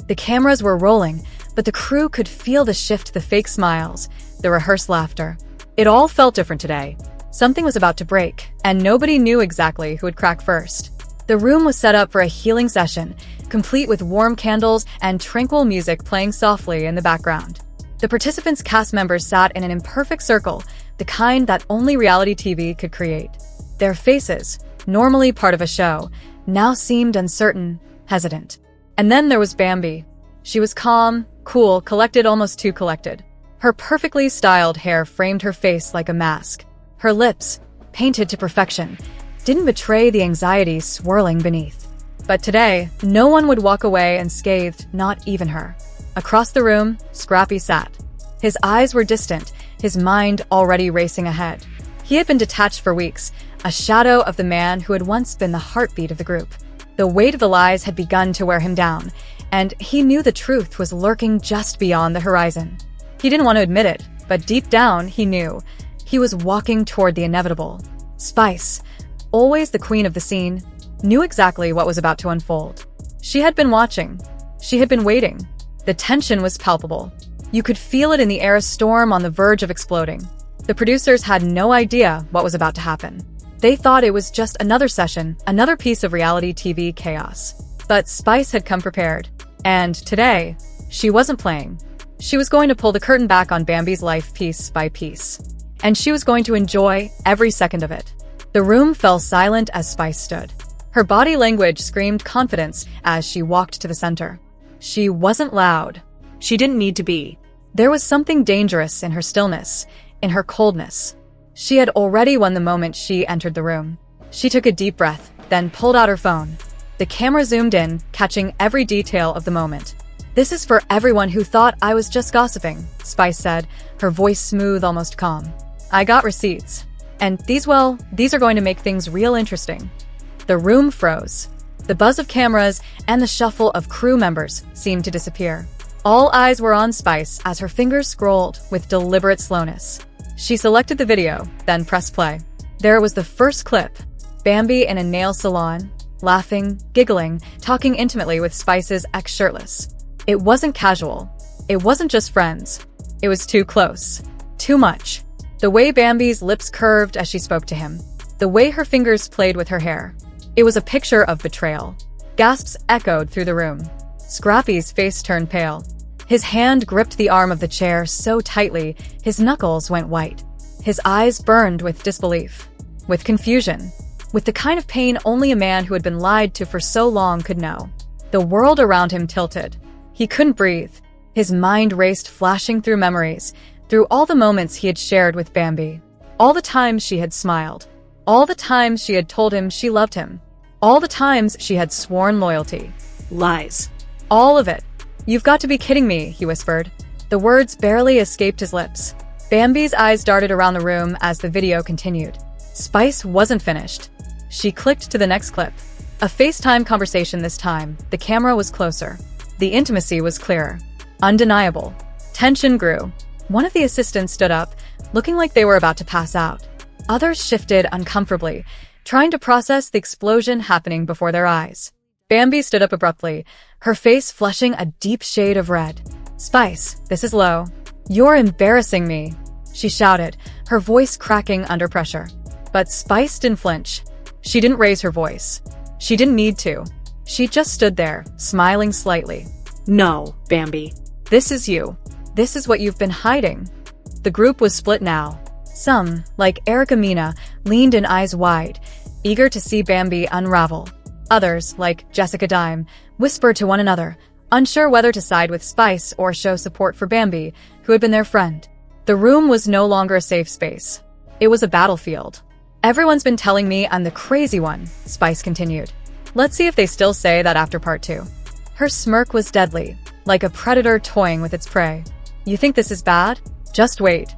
The cameras were rolling, but the crew could feel the shift, the fake smiles, the rehearsed laughter. It all felt different today. Something was about to break, and nobody knew exactly who would crack first. The room was set up for a healing session, complete with warm candles and tranquil music playing softly in the background. The participants' cast members sat in an imperfect circle, the kind that only reality TV could create. Their faces, normally part of a show, now seemed uncertain, hesitant. And then there was Bambi. She was calm, cool, collected, almost too collected. Her perfectly styled hair framed her face like a mask. Her lips, painted to perfection, didn't betray the anxiety swirling beneath. But today, no one would walk away unscathed, not even her. Across the room, Scrappy sat. His eyes were distant, his mind already racing ahead. He had been detached for weeks, a shadow of the man who had once been the heartbeat of the group. The weight of the lies had begun to wear him down, and he knew the truth was lurking just beyond the horizon. He didn't want to admit it, but deep down he knew. He was walking toward the inevitable. Spice, always the queen of the scene, knew exactly what was about to unfold. She had been watching. She had been waiting. The tension was palpable. You could feel it in the air, a storm on the verge of exploding. The producers had no idea what was about to happen. They thought it was just another session, another piece of reality TV chaos. But Spice had come prepared. And today, she wasn't playing. She was going to pull the curtain back on Bambi's life piece by piece. And she was going to enjoy every second of it. The room fell silent as Spice stood. Her body language screamed confidence as she walked to the center. She wasn't loud. She didn't need to be. There was something dangerous in her stillness, in her coldness. She had already won the moment she entered the room. She took a deep breath, then pulled out her phone. The camera zoomed in, catching every detail of the moment. "This is for everyone who thought I was just gossiping," Spice said, her voice smooth, almost calm. "I got receipts. And these are going to make things real interesting." The room froze. The buzz of cameras and the shuffle of crew members seemed to disappear. All eyes were on Spice as her fingers scrolled with deliberate slowness. She selected the video, then pressed play. There was the first clip. Bambi in a nail salon, laughing, giggling, talking intimately with Spice's ex shirtless. It wasn't casual. It wasn't just friends. It was too close. Too much. The way Bambi's lips curved as she spoke to him. The way her fingers played with her hair. It was a picture of betrayal. Gasps echoed through the room. Scrappy's face turned pale. His hand gripped the arm of the chair so tightly, his knuckles went white. His eyes burned with disbelief, with confusion, with the kind of pain only a man who had been lied to for so long could know. The world around him tilted. He couldn't breathe. His mind raced, flashing through memories, through all the moments he had shared with Bambi. All the times she had smiled. All the times she had told him she loved him. All the times she had sworn loyalty. Lies. All of it. "You've got to be kidding me," he whispered. The words barely escaped his lips. Bambi's eyes darted around the room as the video continued. Spice wasn't finished. She clicked to the next clip. A FaceTime conversation this time. The camera was closer. The intimacy was clearer. Undeniable. Tension grew. One of the assistants stood up, looking like they were about to pass out. Others shifted uncomfortably, trying to process the explosion happening before their eyes. Bambi stood up abruptly, her face flushing a deep shade of red. "Spice, this is low. You're embarrassing me," she shouted, her voice cracking under pressure. But Spice didn't flinch. She didn't raise her voice. She didn't need to. She just stood there, smiling slightly. "No, Bambi. This is you. This is what you've been hiding." The group was split now. Some, like Erica Mina, leaned in, eyes wide, eager to see Bambi unravel. Others, like Jessica Dime, whispered to one another, unsure whether to side with Spice or show support for Bambi, who had been their friend. The room was no longer a safe space. It was a battlefield. "Everyone's been telling me I'm the crazy one," Spice continued. "Let's see if they still say that after part 2. Her smirk was deadly, like a predator toying with its prey. "You think this is bad? Just wait."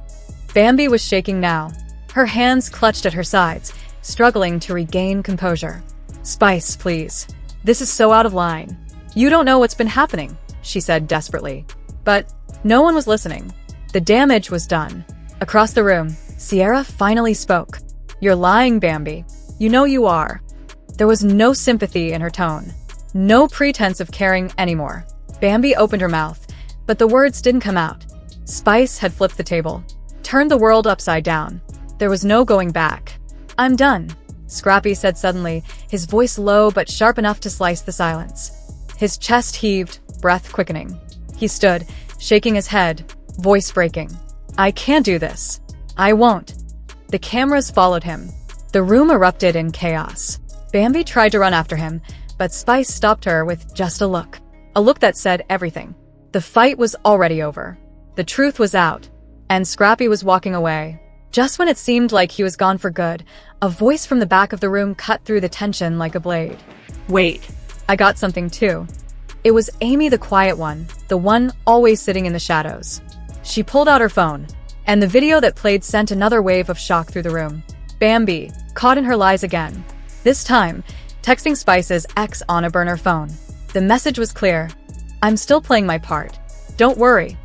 Bambi was shaking now. Her hands clutched at her sides, struggling to regain composure. "Spice, please. This is so out of line. You don't know what's been happening," she said desperately. But no one was listening. The damage was done. Across the room, Sierra finally spoke. "You're lying, Bambi. You know you are." There was no sympathy in her tone. No pretense of caring anymore. Bambi opened her mouth, but the words didn't come out. Spice had flipped the table, turned the world upside down. There was no going back. "I'm done," Scrappy said suddenly, his voice low but sharp enough to slice the silence. His chest heaved, breath quickening. He stood, shaking his head, voice breaking. "I can't do this. I won't." The cameras followed him. The room erupted in chaos. Bambi tried to run after him, but Spice stopped her with just a look. A look that said everything. The fight was already over. The truth was out, and Scrappy was walking away. Just when it seemed like he was gone for good, a voice from the back of the room cut through the tension like a blade. "Wait, I got something too." It was Amy, the quiet one, the one always sitting in the shadows. She pulled out her phone, and the video that played sent another wave of shock through the room. Bambi, caught in her lies again. This time, texting Spice's ex on a burner phone. The message was clear. "I'm still playing my part. Don't worry."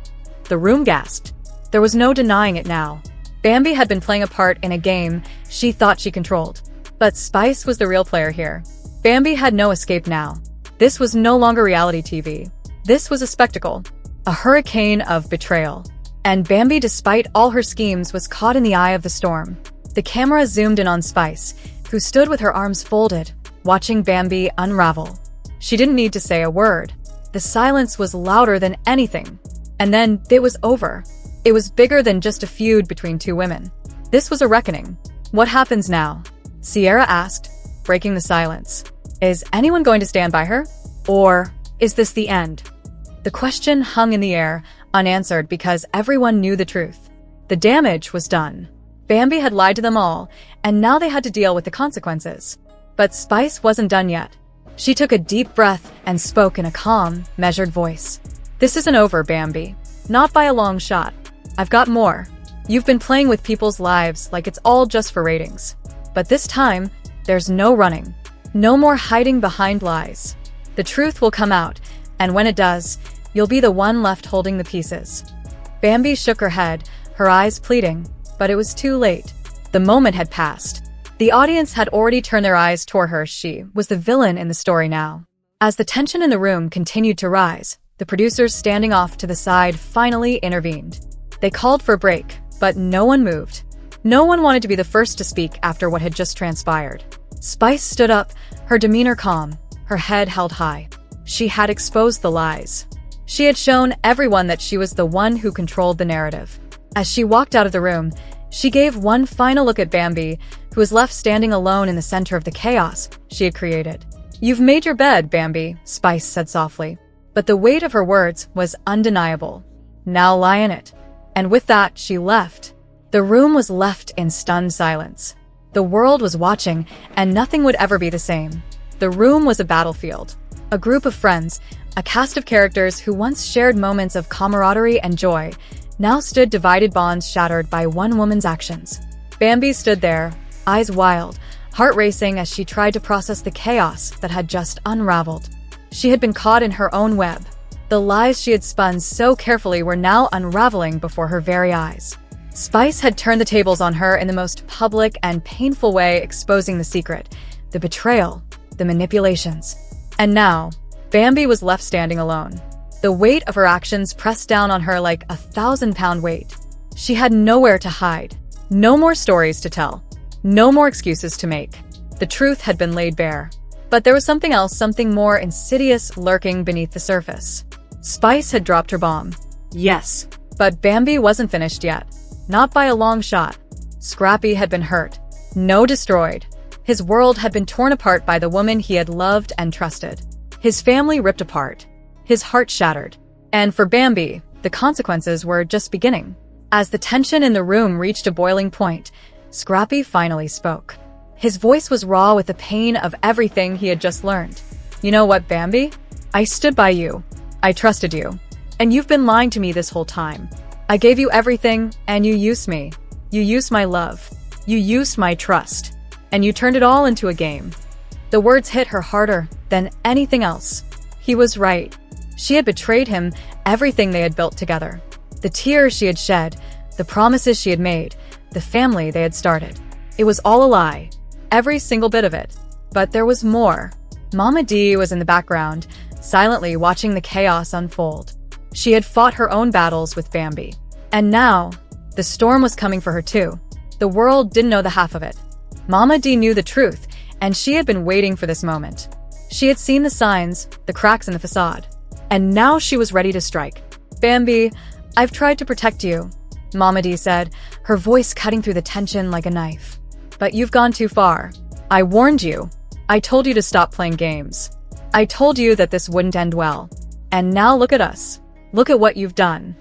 The room gasped. There was no denying it now. Bambi had been playing a part in a game she thought she controlled. But Spice was the real player here. Bambi had no escape now. This was no longer reality TV. This was a spectacle. A hurricane of betrayal. And Bambi, despite all her schemes, was caught in the eye of the storm. The camera zoomed in on Spice, who stood with her arms folded, watching Bambi unravel. She didn't need to say a word. The silence was louder than anything. And then it was over. It was bigger than just a feud between two women. This was a reckoning. "What happens now?" Sierra asked, breaking the silence. "Is anyone going to stand by her? Or is this the end?" The question hung in the air, unanswered because everyone knew the truth. The damage was done. Bambi had lied to them all, and now they had to deal with the consequences. But Spice wasn't done yet. She took a deep breath and spoke in a calm, measured voice. "This isn't over, Bambi. Not by a long shot. I've got more. You've been playing with people's lives like it's all just for ratings. But this time, there's no running. No more hiding behind lies. The truth will come out, and when it does, you'll be the one left holding the pieces." Bambi shook her head, her eyes pleading, but it was too late. The moment had passed. The audience had already turned their eyes toward her. She was the villain in the story now. As the tension in the room continued to rise, the producers standing off to the side finally intervened. They called for a break, but no one moved. No one wanted to be the first to speak after what had just transpired. Spice stood up, her demeanor calm, her head held high. She had exposed the lies. She had shown everyone that she was the one who controlled the narrative. As she walked out of the room, she gave one final look at Bambi, who was left standing alone in the center of the chaos she had created. "You've made your bed, Bambi," Spice said softly. But the weight of her words was undeniable. "Now lie in it." And with that, she left. The room was left in stunned silence. The world was watching, and nothing would ever be the same. The room was a battlefield. A group of friends, a cast of characters who once shared moments of camaraderie and joy, now stood divided, bonds shattered by one woman's actions. Bambi stood there, eyes wild, heart racing as she tried to process the chaos that had just unraveled. She had been caught in her own web. The lies she had spun so carefully were now unraveling before her very eyes. Spice had turned the tables on her in the most public and painful way, exposing the secret, the betrayal, the manipulations. And now, Bambi was left standing alone. The weight of her actions pressed down on her like a 1,000-pound weight. She had nowhere to hide, no more stories to tell, no more excuses to make. The truth had been laid bare. But there was something else, something more insidious lurking beneath the surface. Spice had dropped her bomb. Yes. But Bambi wasn't finished yet. Not by a long shot. Scrappy had been hurt. No, destroyed. His world had been torn apart by the woman he had loved and trusted. His family ripped apart. His heart shattered. And for Bambi, the consequences were just beginning. As the tension in the room reached a boiling point, Scrappy finally spoke. His voice was raw with the pain of everything he had just learned. "You know what, Bambi? I stood by you. I trusted you. And you've been lying to me this whole time. I gave you everything, and you used me. You used my love. You used my trust. And you turned it all into a game." The words hit her harder than anything else. He was right. She had betrayed him, everything they had built together. The tears she had shed, the promises she had made, the family they had started. It was all a lie. Every single bit of it. But there was more. Mama D was in the background, silently watching the chaos unfold. She had fought her own battles with Bambi. And now, the storm was coming for her too. The world didn't know the half of it. Mama D knew the truth, and she had been waiting for this moment. She had seen the signs, the cracks in the facade. And now she was ready to strike. "Bambi, I've tried to protect you," Mama D said, her voice cutting through the tension like a knife. "But you've gone too far. I warned you. I told you to stop playing games. I told you that this wouldn't end well. And now look at us. Look at what you've done."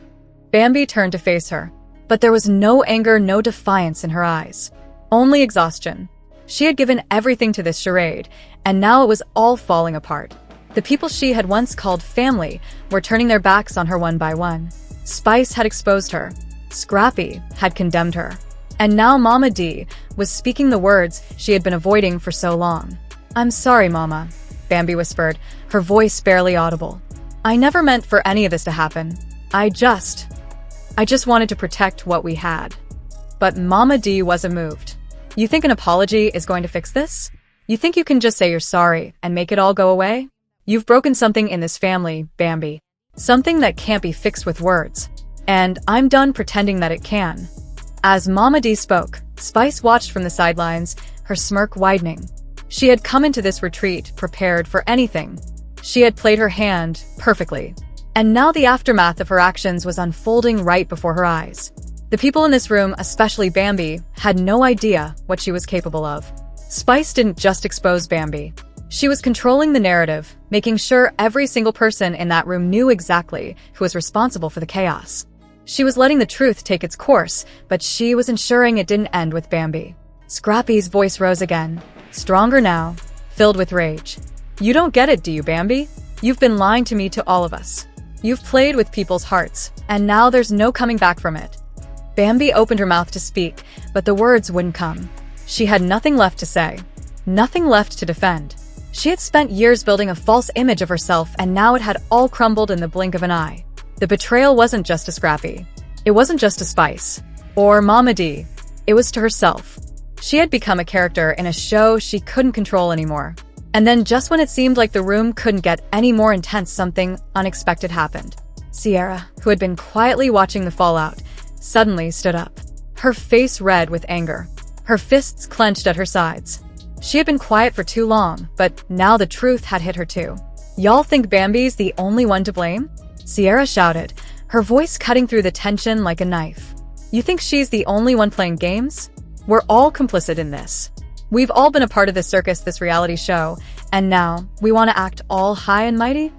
Bambi turned to face her, but there was no anger, no defiance in her eyes. Only exhaustion. She had given everything to this charade, and now it was all falling apart. The people she had once called family were turning their backs on her one by one. Spice had exposed her. Scrappy had condemned her. And now Mama D was speaking the words she had been avoiding for so long. "I'm sorry, Mama," Bambi whispered, her voice barely audible. "I never meant for any of this to happen. I just wanted to protect what we had." But Mama D wasn't moved. "You think an apology is going to fix this? You think you can just say you're sorry and make it all go away? You've broken something in this family, Bambi. Something that can't be fixed with words. And I'm done pretending that it can." As Mama D spoke, Spice watched from the sidelines, her smirk widening. She had come into this retreat prepared for anything. She had played her hand perfectly. And now the aftermath of her actions was unfolding right before her eyes. The people in this room, especially Bambi, had no idea what she was capable of. Spice didn't just expose Bambi. She was controlling the narrative, making sure every single person in that room knew exactly who was responsible for the chaos. She was letting the truth take its course, but she was ensuring it didn't end with Bambi. Scrappy's voice rose again, stronger now, filled with rage. "You don't get it, do you, Bambi? You've been lying to me, to all of us. You've played with people's hearts, and now there's no coming back from it." Bambi opened her mouth to speak, but the words wouldn't come. She had nothing left to say, nothing left to defend. She had spent years building a false image of herself, and now it had all crumbled in the blink of an eye. The betrayal wasn't just to Scrappy. It wasn't just to Spice. Or Mama D. It was to herself. She had become a character in a show she couldn't control anymore. And then just when it seemed like the room couldn't get any more intense, something unexpected happened. Sierra, who had been quietly watching the fallout, suddenly stood up. Her face red with anger. Her fists clenched at her sides. She had been quiet for too long, but now the truth had hit her too. "Y'all think Bambi's the only one to blame?" Sierra shouted, her voice cutting through the tension like a knife. "You think she's the only one playing games? We're all complicit in this. We've all been a part of this circus, this reality show, and now we want to act all high and mighty?"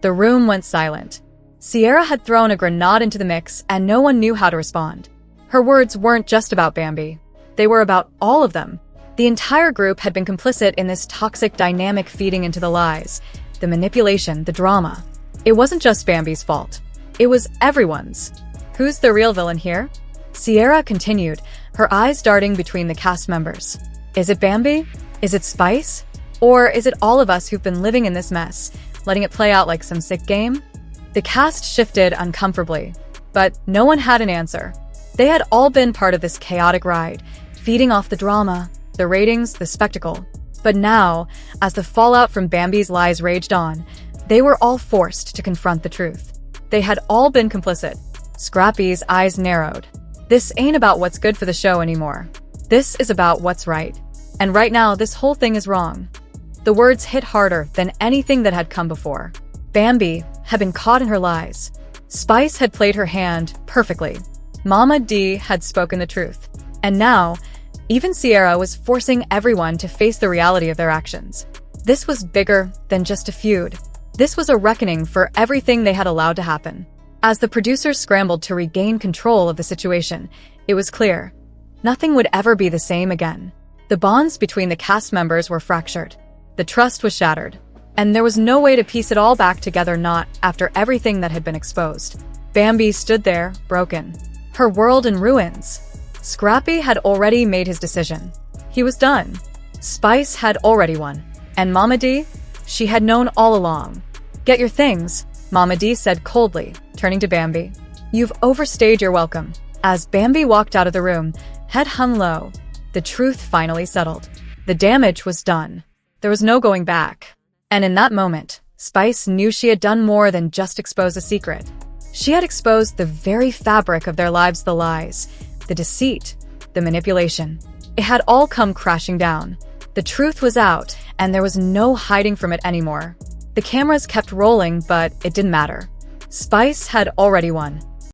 The room went silent. Sierra had thrown a grenade into the mix, and no one knew how to respond. Her words weren't just about Bambi. They were about all of them. The entire group had been complicit in this toxic dynamic, feeding into the lies, the manipulation, the drama. It wasn't just Bambi's fault. It was everyone's. "Who's the real villain here?" Sierra continued, her eyes darting between the cast members. "Is it Bambi? Is it Spice? Or is it all of us who've been living in this mess, letting it play out like some sick game?" The cast shifted uncomfortably, but no one had an answer. They had all been part of this chaotic ride, feeding off the drama, the ratings, the spectacle. But now, as the fallout from Bambi's lies raged on, they were all forced to confront the truth. They had all been complicit. Scrappy's eyes narrowed. "This ain't about what's good for the show anymore. This is about what's right. And right now, this whole thing is wrong." The words hit harder than anything that had come before. Bambi had been caught in her lies. Spice had played her hand perfectly. Mama D had spoken the truth. And now, even Sierra was forcing everyone to face the reality of their actions. This was bigger than just a feud. This was a reckoning for everything they had allowed to happen. As the producers scrambled to regain control of the situation, it was clear nothing would ever be the same again. The bonds between the cast members were fractured. The trust was shattered. And there was no way to piece it all back together, not after everything that had been exposed. Bambi stood there, broken. Her world in ruins. Scrappy had already made his decision. He was done. Spice had already won. And Mama D? She had known all along. "Get your things," Mama D said coldly, turning to Bambi. "You've overstayed your welcome." As Bambi walked out of the room, head hung low, the truth finally settled. The damage was done. There was no going back. And in that moment, Spice knew she had done more than just expose a secret. She had exposed the very fabric of their lives, the lies, the deceit, the manipulation. It had all come crashing down. The truth was out, and there was no hiding from it anymore. The cameras kept rolling, but it didn't matter. Spice had already won.